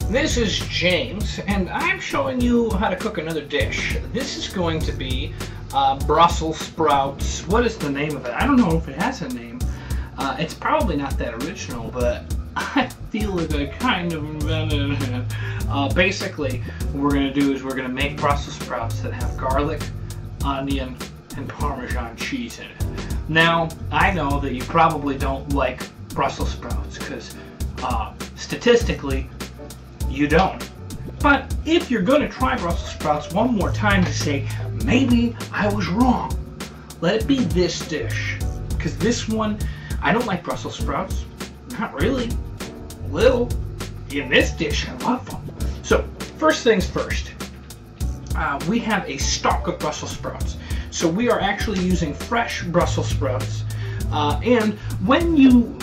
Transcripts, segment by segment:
This is James, and I'm showing you how to cook another dish. This is going to be Brussels sprouts. What is the name of it? I don't know if it has a name. It's probably not that original, but I feel like I kind of invented it. Basically, what we're going to do is we're going to make Brussels sprouts that have garlic, onion, and Parmesan cheese in it. Now, I know that you probably don't like Brussels sprouts because statistically, you don't. But if you're going to try Brussels sprouts one more time to say, maybe I was wrong, let it be this dish. Because this one, I don't like Brussels sprouts. Not really. A little. In this dish, I love them. So, first things first. We have a stalk of Brussels sprouts. So we are actually using fresh Brussels sprouts. And when you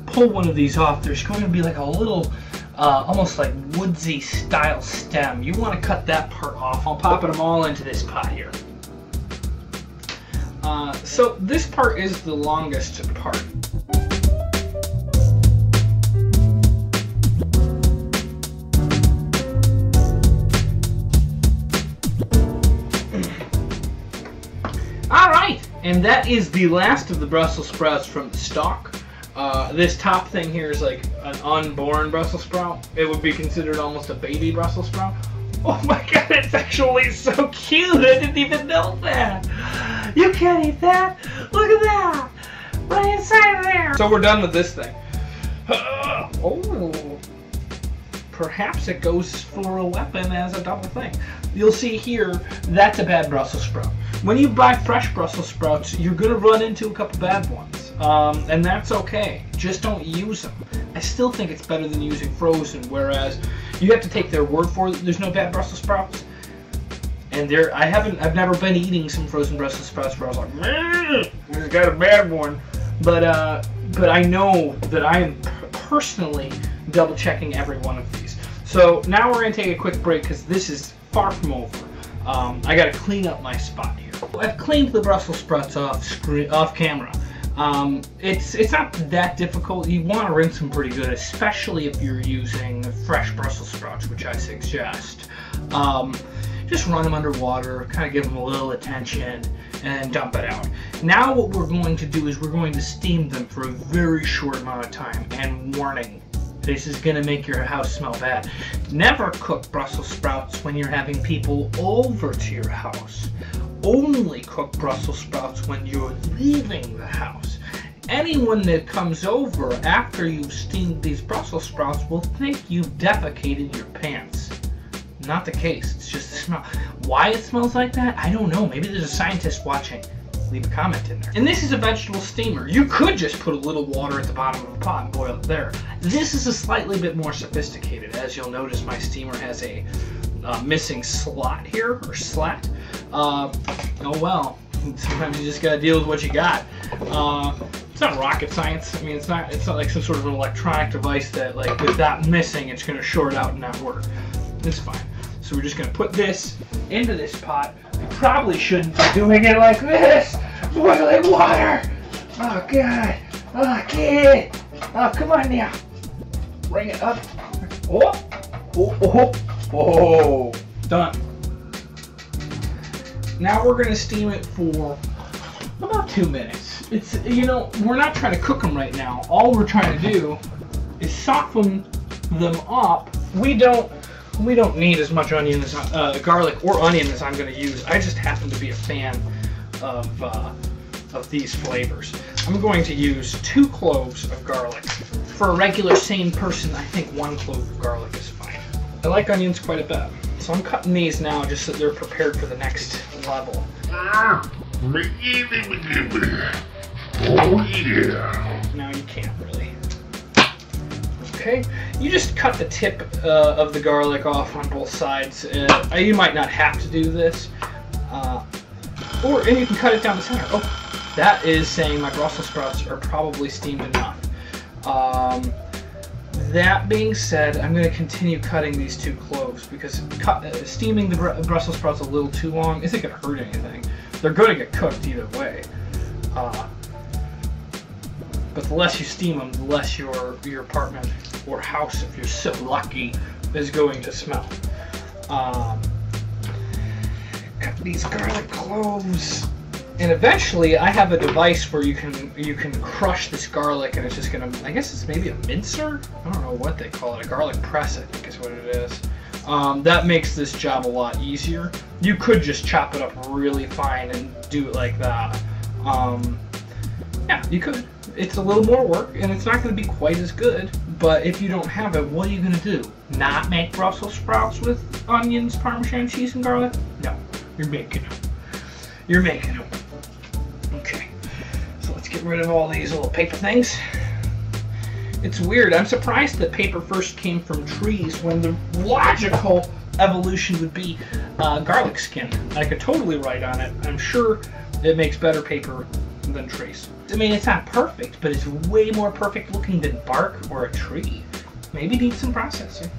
pull one of these off, there's going to be like a little almost like woodsy style stem. You want to cut that part off. I'll pop them all into this pot here. So this part is the longest part. Alright, and that is the last of the Brussels sprouts from the stalk. This top thing here is like an unborn Brussels sprout. It would be considered almost a baby Brussels sprout. Oh my god, it's actually so cute! I didn't even know that! You can't eat that! Look at that! Right inside there! So we're done with this thing. Oh, perhaps it goes for a weapon as a double thing. You'll see here, that's a bad Brussels sprout. When you buy fresh Brussels sprouts, you're going to run into a couple bad ones. And that's okay. Just don't use them. I still think it's better than using frozen, whereas you have to take their word for it. There's no bad Brussels sprouts. And I've never been eating some frozen Brussels sprouts where I was like, there's got a bad one. But I know that I am personally double checking every one of these. So now we're going to take a quick break because this is far from over. I got to clean up my spot here. I've cleaned the Brussels sprouts off camera. It's not that difficult. You want to rinse them pretty good, especially if you're using fresh Brussels sprouts, which I suggest. Just run them under water, kind of give them a little attention, and dump it out. Now what we're going to do is we're going to steam them for a very short amount of time. And warning, this is going to make your house smell bad. Never cook Brussels sprouts when you're having people over to your house. Only cook Brussels sprouts when you're leaving the house. Anyone that comes over after you've steamed these Brussels sprouts will think you've defecated your pants. Not the case, it's just the smell. Why it smells like that, I don't know. Maybe there's a scientist watching. Leave a comment in there. And this is a vegetable steamer. You could just put a little water at the bottom of a pot and boil it there. This is a slightly bit more sophisticated. As you'll notice, my steamer has a missing slot here, or slat. Oh well, sometimes you just gotta deal with what you got. It's not rocket science. I mean, it's not like some sort of an electronic device that, like, with that missing, it's gonna short out and not work. It's fine. So we're just gonna put this into this pot. I probably shouldn't be doing it like this. Boiling water. Oh god. Oh kid. Oh, come on now. Bring it up. Oh. Oh. Oh. Oh. Done. Now we're gonna steam it for about 2 minutes. It's, you know, we're not trying to cook them right now. All we're trying to do is soften them up. We don't need as much onion as garlic or onion as I'm going to use. I just happen to be a fan of these flavors. I'm going to use 2 cloves of garlic. For a regular sane person, I think 1 clove of garlic is fine. I like onions quite a bit, so I'm cutting these now just so they're prepared for the next level. Oh yeah. Now you can't really. Okay, you just cut the tip of the garlic off on both sides. You might not have to do this, and you can cut it down the center. Oh, that is saying my Brussels sprouts are probably steamed enough. That being said, I'm going to continue cutting these 2 cloves because steaming the Brussels sprouts a little too long isn't going to hurt anything. They're going to get cooked either way. But the less you steam them, the less your apartment or house, if you're so lucky, is going to smell. Cut these garlic cloves. And eventually, I have a device where you can crush this garlic, and it's just gonna, I guess it's maybe a mincer? I don't know what they call it. A garlic press, I think is what it is. That makes this job a lot easier. You could just chop it up really fine and do it like that. Yeah, you could. It's a little more work, and it's not going to be quite as good, but if you don't have it, what are you going to do? Not make Brussels sprouts with onions, Parmesan cheese, and garlic? No, you're making them. You're making them. Okay, so let's get rid of all these little paper things. It's weird. I'm surprised that paper first came from trees when the logical evolution would be garlic skin. I could totally write on it. I'm sure it makes better paper than trees. I mean, it's not perfect, but it's way more perfect looking than bark or a tree. Maybe needs some processing.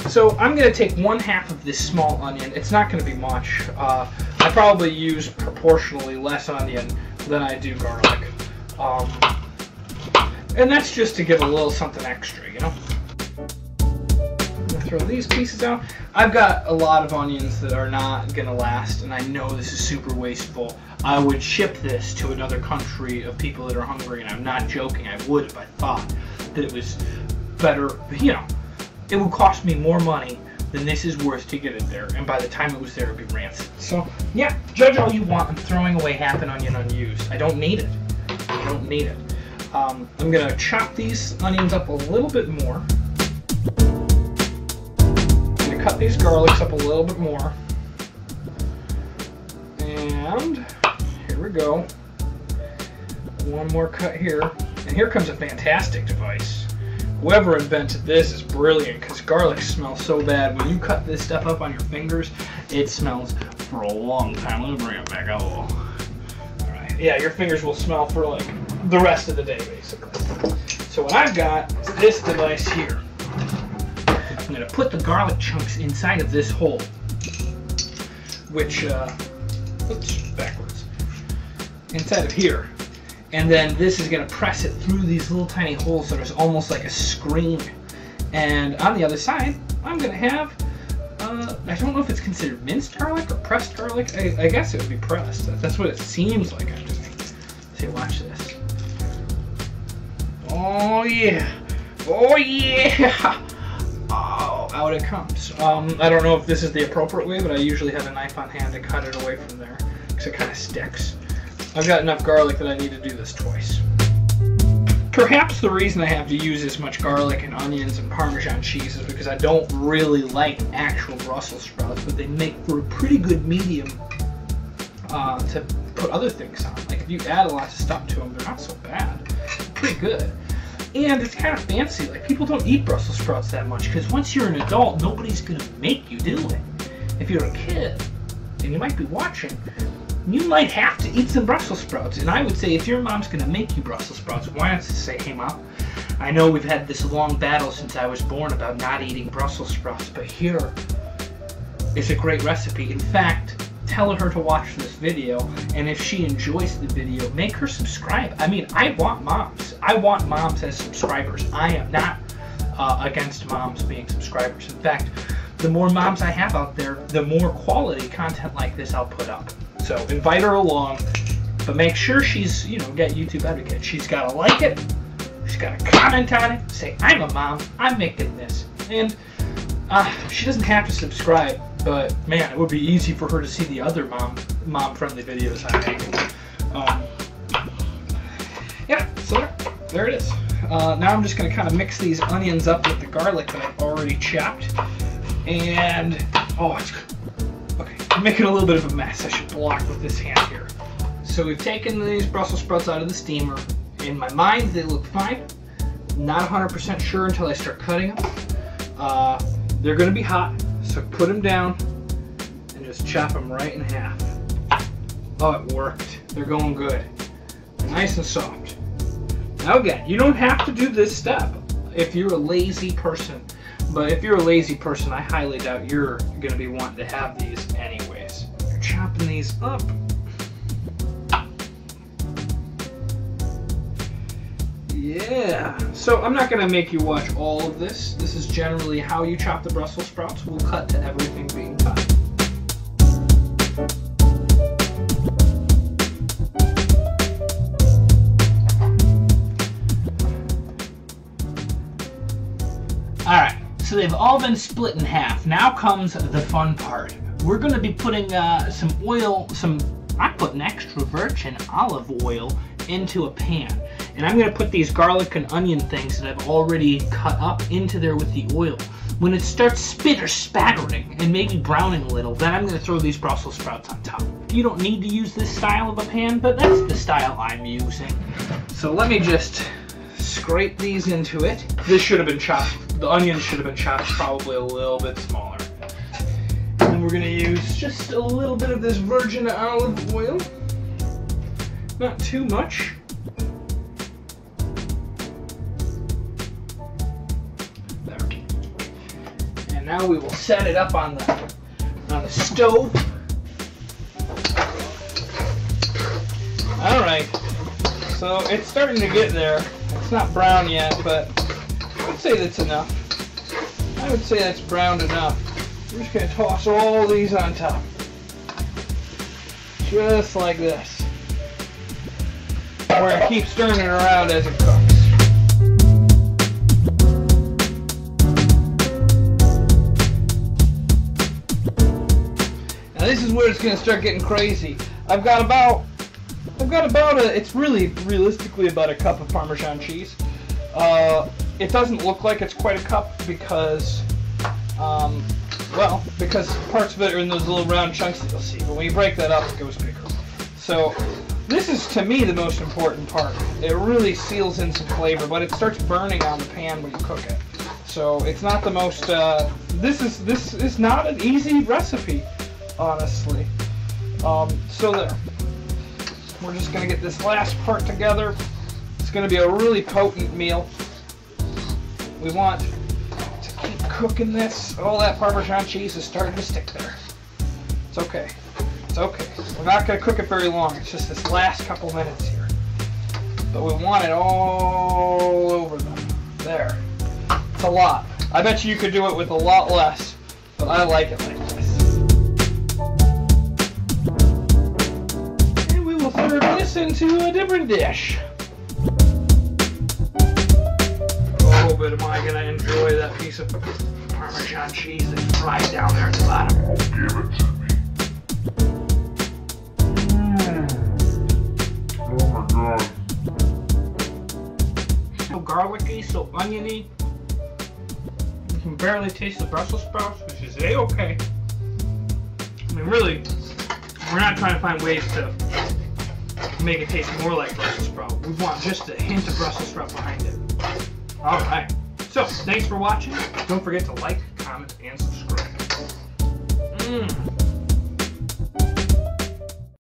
So I'm going to take 1/2 of this small onion. It's not going to be much. I probably use proportionally less onion than I do garlic. And that's just to give a little something extra, you know? I'm going to throw these pieces out. I've got a lot of onions that are not going to last, and I know this is super wasteful. I would ship this to another country of people that are hungry, and I'm not joking. I would if I thought that it was better, you know. It would cost me more money than this is worth to get it there, and by the time it was there, it would be rancid. So, yeah, judge all you want. I'm throwing away half an onion unused. I don't need it. I don't need it. I'm going to chop these onions up a little bit more. I'm going to cut these garlics up a little bit more. And here we go. One more cut here. And here comes a fantastic device. Whoever invented this is brilliant, because garlic smells so bad. When you cut this stuff up on your fingers, it smells for a long time. Let me bring it back up. Alright, yeah, your fingers will smell for like the rest of the day, basically. So what I've got is this device here. I'm going to put the garlic chunks inside of this hole, which, oops, backwards, inside of here. And then this is going to press it through these little tiny holes, so there's almost like a screen. And on the other side, I'm going to have, I don't know if it's considered minced garlic or pressed garlic. I guess it would be pressed. That's what it seems like I'm doing. See, watch this. Oh yeah. Oh yeah. Oh, out it comes. I don't know if this is the appropriate way, but I usually have a knife on hand to cut it away from there, because it kind of sticks. I've got enough garlic that I need to do this twice. Perhaps the reason I have to use as much garlic and onions and Parmesan cheese is because I don't really like actual Brussels sprouts, but they make for a pretty good medium to put other things on. Like if you add a lot of stuff to them, they're not so bad. They're pretty good. And it's kind of fancy. Like people don't eat Brussels sprouts that much, because once you're an adult, nobody's going to make you do it. If you're a kid, and you might be watching, you might have to eat some Brussels sprouts. And I would say if your mom's going to make you Brussels sprouts, why not say, hey mom, I know we've had this long battle since I was born about not eating Brussels sprouts, but here is a great recipe. In fact, tell her to watch this video, and if she enjoys the video, make her subscribe. I mean, I want moms. I want moms as subscribers. I am not against moms being subscribers. In fact, the more moms I have out there, the more quality content like this I'll put up. So invite her along, but make sure she's, you know, get YouTube etiquette. She's got to like it, she's got to comment on it, say, I'm a mom, I'm making this. And she doesn't have to subscribe, but man, it would be easy for her to see the other mom-friendly videos I make. Yeah, so there it is. Now I'm just going to kind of mix these onions up with the garlic that I've already chopped. And, oh, it's good. Okay, I'm making a little bit of a mess. I should block with this hand here. So we've taken these Brussels sprouts out of the steamer. In my mind, they look fine. Not 100% sure until I start cutting them. They're going to be hot, so put them down and just chop them right in half. Oh, it worked. They're going good. They're nice and soft. Now again, you don't have to do this step if you're a lazy person. But if you're a lazy person, I highly doubt you're going to be wanting to have these anyways. You're chopping these up. Yeah. So I'm not going to make you watch all of this. This is generally how you chop the Brussels sprouts. We'll cut to everything being cut. Alright, so they've all been split in half. Now comes the fun part. We're going to be putting some oil, I'm putting extra virgin olive oil into a pan. And I'm going to put these garlic and onion things that I've already cut up into there with the oil. When it starts spattering and maybe browning a little, then I'm going to throw these Brussels sprouts on top. You don't need to use this style of a pan, but that's the style I'm using. So let me just scrape these into it. This should have been chopped. The onions should have been chopped probably a little bit smaller. And we're going to use just a little bit of this virgin olive oil. Not too much. There. And now we will set it up on the stove. All right. So it's starting to get there. It's not brown yet, but I would say that's enough. I would say that's browned enough. We're just going to toss all these on top. Just like this. We're going to keep stirring it around as it cooks. Now this is where it's going to start getting crazy. I've got about it's really realistically about a cup of Parmesan cheese. It doesn't look like it's quite a cup because, because parts of it are in those little round chunks that you'll see. But when you break that up, it goes bigger. So this is, to me, the most important part. It really seals in some flavor, but it starts burning on the pan when you cook it. So it's not the most. This is not an easy recipe, honestly. So there. We're just going to get this last part together. It's going to be a really potent meal. We want to keep cooking this. Oh, that Parmesan cheese is starting to stick there. It's okay. It's okay. We're not going to cook it very long. It's just this last couple minutes here. But we want it all over them. There. It's a lot. I bet you could do it with a lot less, but I like it like this. And we will serve this into a different dish. Oh, but am I going to enjoy that piece of Parmesan cheese that's fried down there at the bottom. Give it to me. Oh my god. So garlicky, so oniony. You can barely taste the Brussels sprouts, which is A-okay. I mean, really, we're not trying to find ways to make it taste more like Brussels sprout. We want just a hint of Brussels sprout behind it. Alright. So, thanks for watching. Don't forget to like, comment, and subscribe.